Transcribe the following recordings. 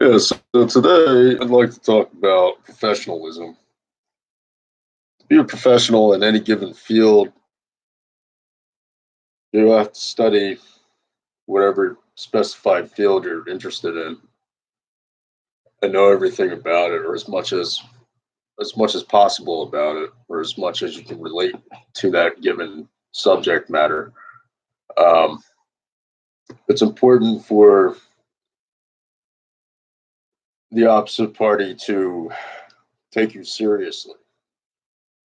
Yeah, so today I'd like to talk about professionalism. To be a professional in any given field, you have to study whatever specified field you're interested in and know everything about it, or as much as possible about it, or as much as you can relate to that given subject matter. Um, it's important for the opposite party to take you seriously.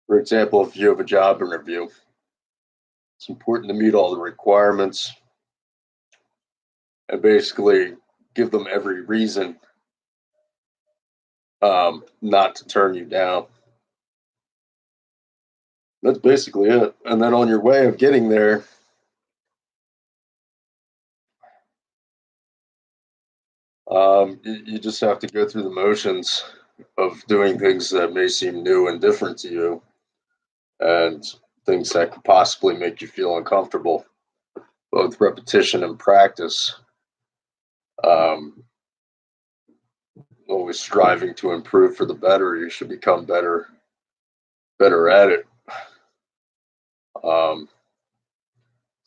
For example, if you have a job interview, it's important to meet all the requirements and basically give them every reason not to turn you down. That's basically it. And then on your way of getting there, you just have to go through the motions of doing things that may seem new and different to you, and things that could possibly make you feel uncomfortable. Both repetition and practice, um, always striving to improve for the better. You should become better at it. Um,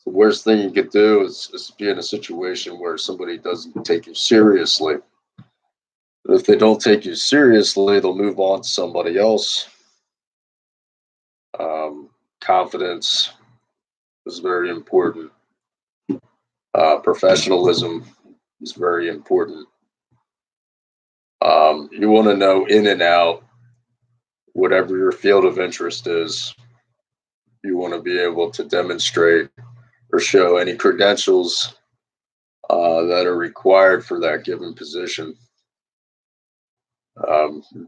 the worst thing you could do is be in a situation where somebody doesn't take you seriously. If they don't take you seriously, they'll move on to somebody else. Confidence is very important. Professionalism is very important. You want to know in and out whatever your field of interest is. You want to be able to demonstrate or show any credentials that are required for that given position.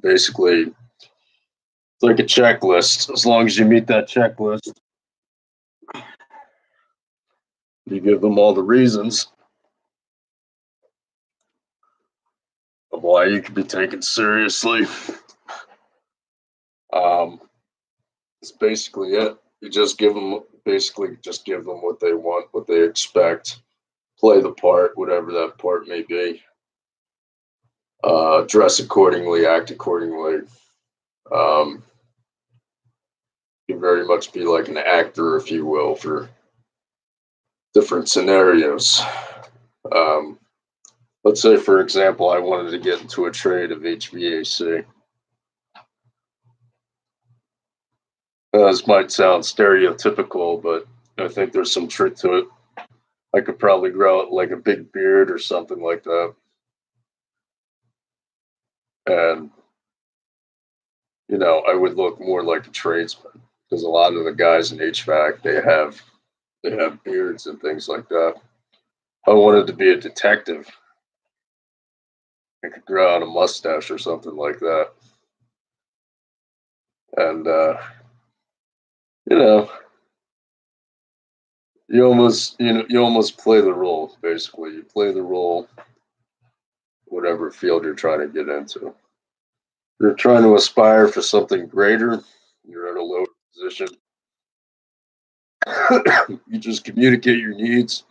Basically, it's like a checklist. As long as you meet that checklist, you give them all the reasons of why you can be taken seriously. Um, it's basically it. You just give them what they want, what they expect. Play the part, whatever that part may be. Dress accordingly, act accordingly. Um, you very much be like an actor, if you will, for different scenarios. Um, let's say, for example, I wanted to get into a trade of HVAC. This might sound stereotypical, but I think there's some truth to it. I could probably grow out like a big beard or something like that. And, I would look more like a tradesman because a lot of the guys in HVAC, they have beards and things like that. I wanted to be a detective. I could grow out a mustache or something like that. And, you know, you almost play the role, basically. You play the role, whatever field you're trying to get into. You're trying to aspire for something greater, you're at a lower position. You just communicate your needs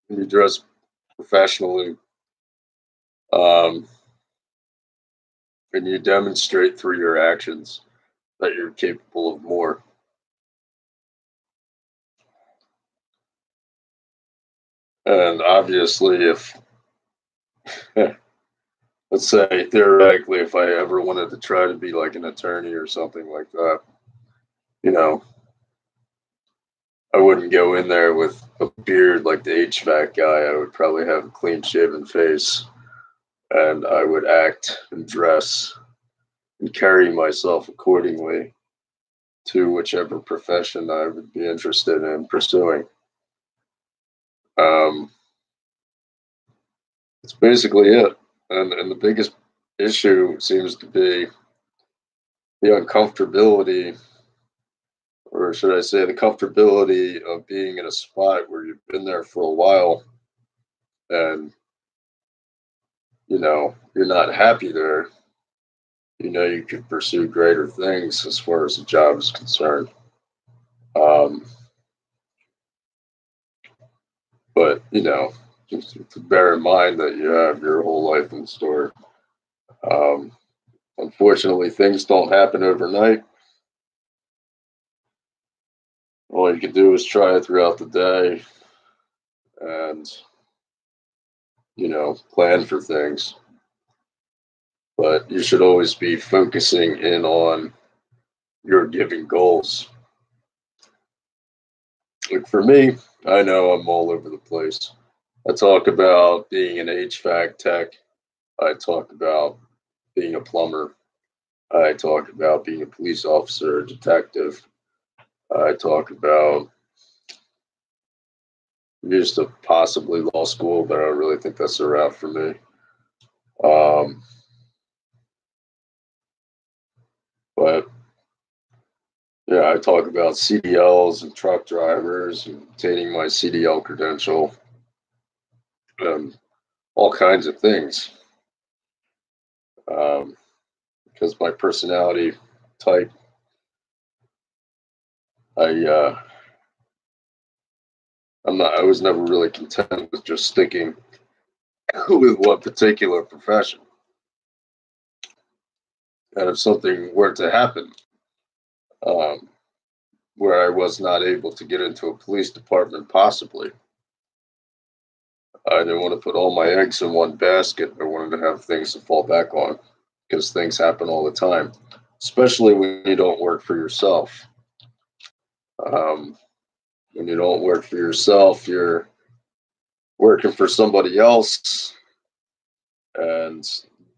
and you dress professionally, um, and you demonstrate through your actions that you're capable of more. And obviously, if let's say theoretically, if I ever wanted to try to be like an attorney or something like that, you know, I wouldn't go in there with a beard like the HVAC guy. I would probably have a clean shaven face and I would act and dress and carry myself accordingly to whichever profession I would be interested in pursuing. Um, that's basically it. And the biggest issue seems to be the uncomfortability, or should I say, the comfortability of being in a spot where you've been there for a while and you're not happy there. You could pursue greater things as far as the job is concerned. Um, but just to bear in mind that you have your whole life in store. Um, Unfortunately, things don't happen overnight. All you can do is try it throughout the day and, plan for things. But you should always be focusing in on your given goals. Like for me, I know I'm all over the place. I talk about being an HVAC tech. I talk about being a plumber. I talk about being a police officer, a detective. I talk about just a possibly law school, but I don't really think that's a route for me. Um, but yeah, I talk about CDLs and truck drivers and obtaining my CDL credential and all kinds of things. Um, because my personality type, I I was never really content with just sticking with one particular profession. And if something were to happen, um, where I was not able to get into a police department, possibly, I didn't want to put all my eggs in one basket. I wanted to have things to fall back on because things happen all the time, especially when you don't work for yourself. Um, when you don't work for yourself, you're working for somebody else, and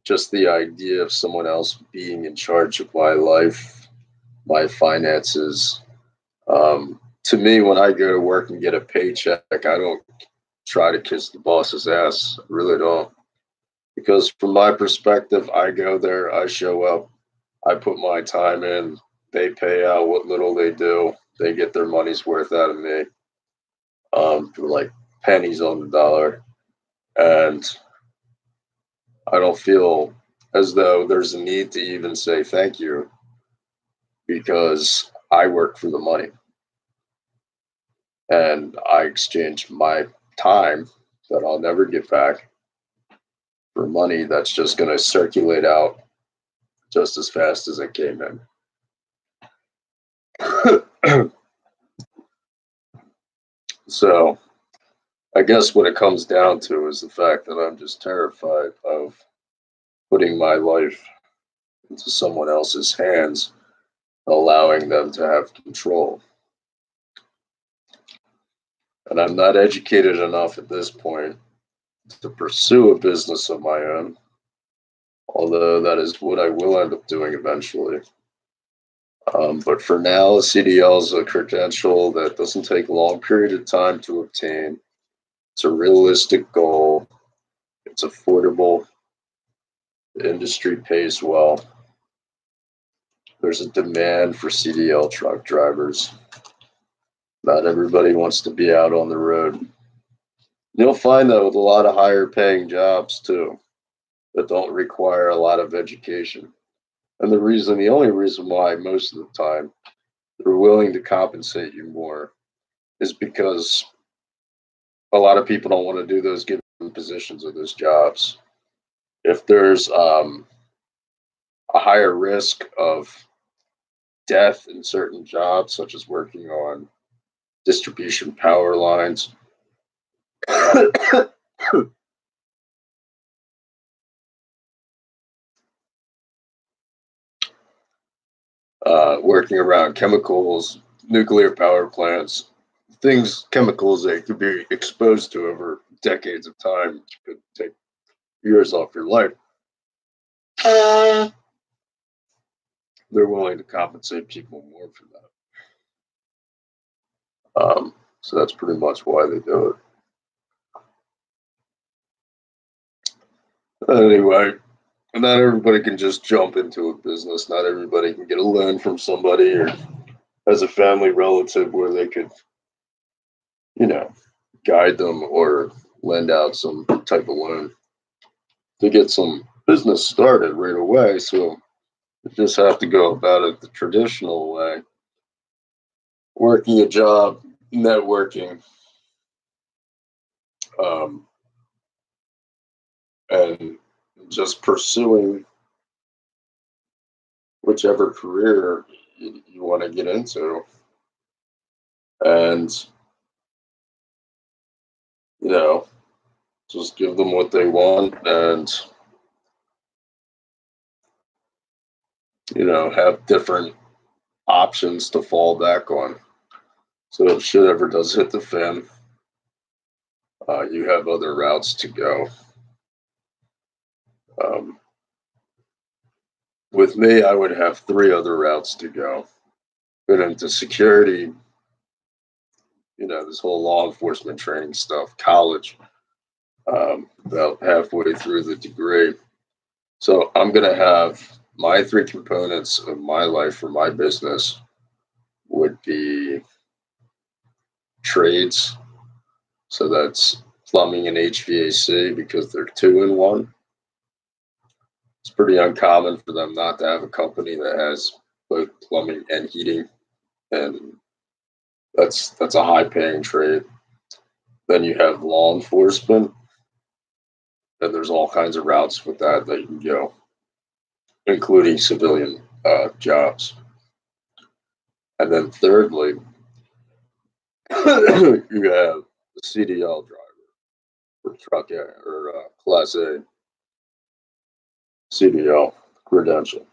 just the idea of someone else being in charge of my life, my finances. To me, when I go to work and get a paycheck, I don't try to kiss the boss's ass. I really don't. Because from my perspective, I go there, I show up, I put my time in, they pay out what little they do, they get their money's worth out of me, for like pennies on the dollar. And I don't feel as though there's a need to even say thank you because I work for the money and I exchange my time that I'll never get back for money that's just going to circulate out just as fast as it came in. So I guess what it comes down to is the fact that I'm just terrified of putting my life into someone else's hands, allowing them to have control. And I'm not educated enough at this point to pursue a business of my own, although that is what I will end up doing eventually. But for now, a CDL is a credential that doesn't take a long period of time to obtain. It's a realistic goal. It's affordable. The industry pays well. There's a demand for CDL truck drivers. Not everybody wants to be out on the road. You'll find that with a lot of higher paying jobs too, that don't require a lot of education. And the only reason why most of the time they're willing to compensate you more is because a lot of people don't want to do those given positions or those jobs. If there's a higher risk of death in certain jobs, such as working on distribution power lines, working around chemicals, nuclear power plants, chemicals that could be exposed to over decades of time, which could take years off your life. They're willing to compensate people more for that. So that's pretty much why they do it. Anyway, not everybody can just jump into a business. Not everybody can get a loan from somebody or has a family relative where they could, you know, guide them or lend out some type of loan to get some business started right away. So you just have to go about it the traditional way, working a job, networking, and just pursuing whichever career you want to get into, and you know, just give them what they want, and have different options to fall back on. So if shit ever does hit the fan, you have other routes to go. Um, with me, I would have three other routes to go. Get into security, this whole law enforcement training stuff, college, about halfway through the degree. So I'm going to have my three components of my life or my business would be trades. So that's plumbing and HVAC because they're two in one. It's pretty uncommon for them not to have a company that has both plumbing and heating, and that's a high paying trade. Then you have law enforcement, and there's all kinds of routes with that you can go, including civilian jobs. And then thirdly, you have the CDL driver or truck or Class A CDL credential,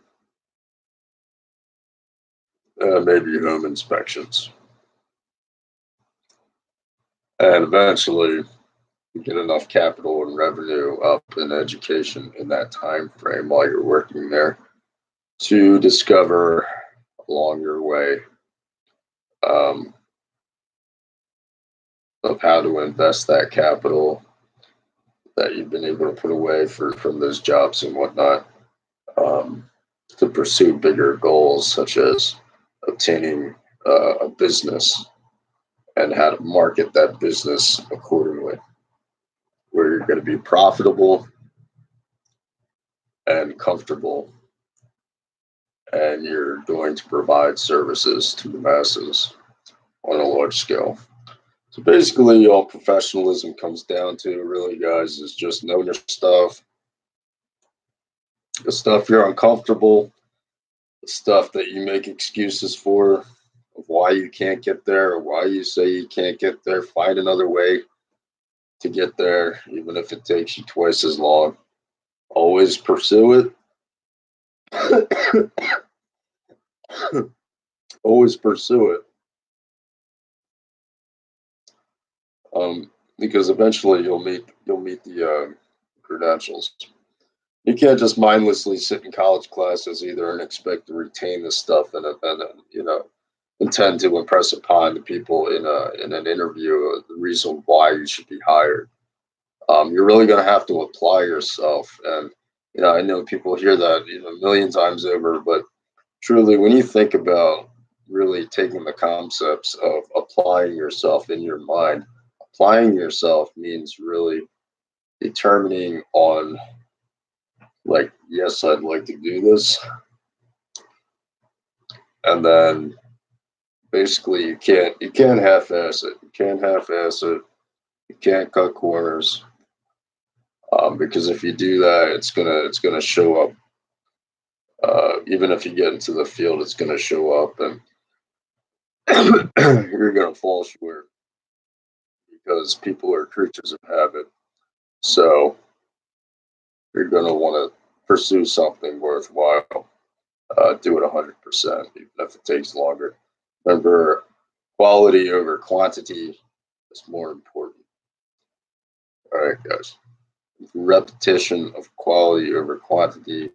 maybe home inspections, and eventually you get enough capital and revenue up in education in that time frame while you're working there to discover along your way um, of how to invest that capital that you've been able to put away from those jobs and whatnot, to pursue bigger goals such as obtaining a business and how to market that business accordingly, where you're going to be profitable and comfortable, and you're going to provide services to the masses on a large scale. So basically, all professionalism comes down to, really, guys, is just knowing your stuff, the stuff you're uncomfortable, the stuff that you make excuses for, of why you can't get there or why you say you can't get there. Find another way to get there, even if it takes you twice as long. Always pursue it. Always pursue it. Because eventually you'll meet the credentials. You can't just mindlessly sit in college classes either and expect to retain this stuff and intend to impress upon the people in an interview the reason why you should be hired. You're really going to have to apply yourself, and I know people hear that a million times over, but truly, when you think about really taking the concepts of applying yourself in your mind, applying yourself means really determining on, like, yes, I'd like to do this. And then basically you can't half-ass it. You can't half-ass it. You can't cut corners. Because if you do that, it's gonna show up. Even if you get into the field, it's gonna show up, and you're gonna fall short because people are creatures of habit. So you're gonna want to pursue something worthwhile. Do it 100%, even if it takes longer. Remember, quality over quantity is more important. All right, guys. Repetition of quality over quantity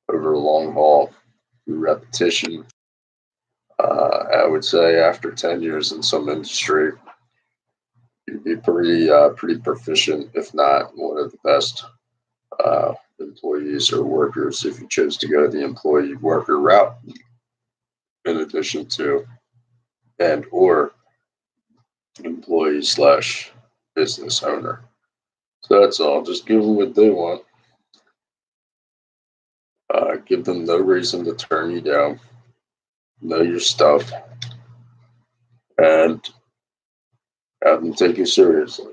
over long haul. Repetition. I would say after 10 years in some industry, you'd be pretty proficient, if not one of the best employees or workers if you chose to go the employee worker route, in addition to and or employee slash business owner. So that's all. Just give them what they want. Give them no reason to turn you down. Know your stuff, and have them take you seriously.